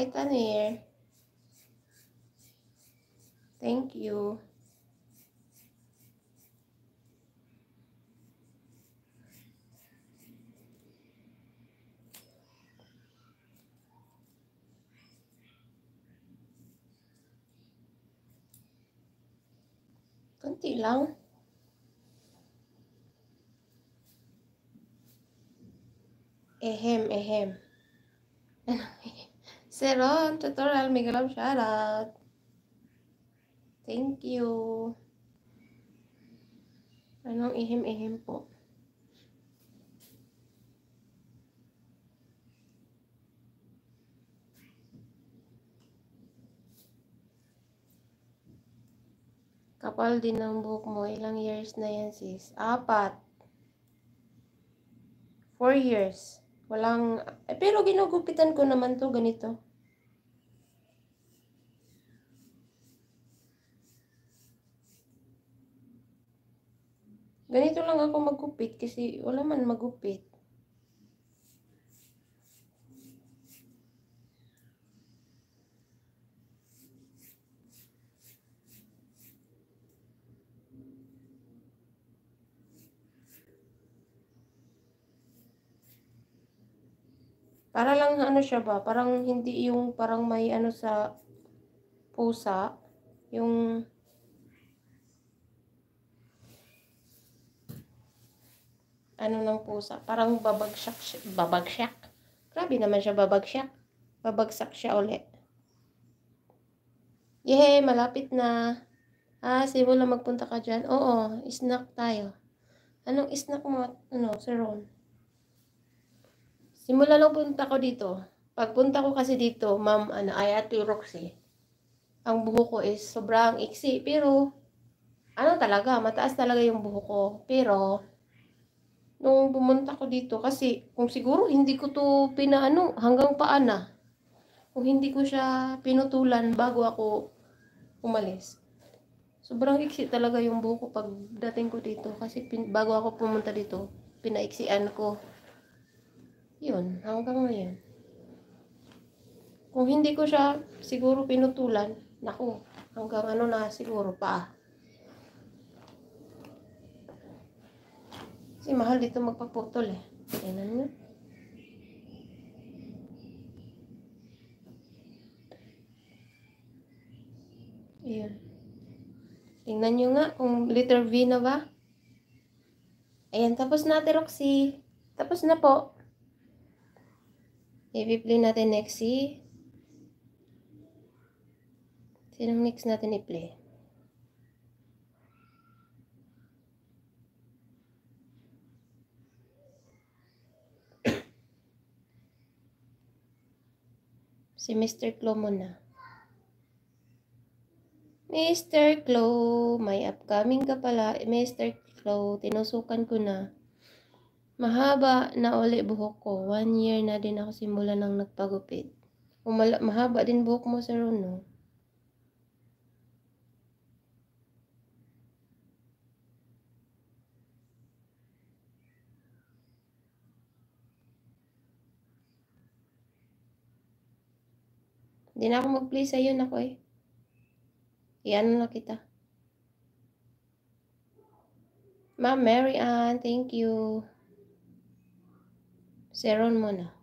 Hi, Tanir. Thank you. Kunti lang. Ehem. Seron, tutorial, Miguel, shoutout. Thank you. Anong ehem po? Kapal din ng buhok mo. Ilang years na yan, sis? 4. 4 years. Walang, pero ginugupitan ko naman to ganito. Ganito lang ako magupit kasi wala man magupit. Para lang ano siya ba? Parang hindi yung parang may ano sa pusa. Yung ano ng pusa. Parang babagsak. Grabe naman siya babagsak. Babagsak siya ulit. Yehey, malapit na. Simula magpunta ka dyan. Oo, snack tayo. Anong snack mo? Ano, Sir Ron? Simula lang punta ko dito. Pagpunta ko kasi dito, ma'am, ay Ate Roxy. Ang buhok ko is sobrang iksi. Pero, ano talaga, mataas talaga yung buhok ko. Pero, nung pumunta ko dito, kasi kung siguro hindi ko to pinaano, hanggang paa na. Kung hindi ko siya pinutulan bago ako umalis. Sobrang iksi talaga yung buhok ko pag dating ko dito. Kasi bago ako pumunta dito, pinaiksian ko. Yun, hanggang ngayon. Kung hindi ko siya siguro pinutulan, naku, hanggang ano na siguro pa. Kasi mahal dito magpaputol eh. Tingnan nyo. Ayan. Tingnan nyo nga kung letter V na ba. Ayan, tapos na Ate Roxy. Tapos na po. I-play natin next si... Sinong next natin i-play? Si Mr. Clo muna. Mr. Clo, may upcoming ka pala. Mr. Clo, tinusukan ko na. Mahaba na uli buhok ko. 1 year na din ako simula nang nagpagupit. Mahaba din buhok mo, Sir Ron, no? Hindi na ako mag-play sa'yo, nako eh. Iyan na kita. Ma'am Mary Ann, thank you. Sir Ron muna.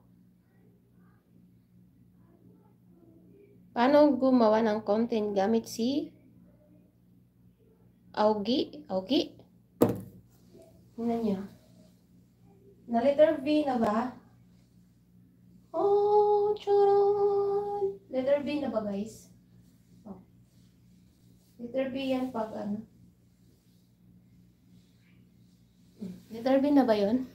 Paano gumawa ng content gamit si Augie? Tingnan niyo. Na letter V na ba? Oh, charon! Letter B na ba, guys? Oh. Letter B yan pag ano. Letter B na ba yun?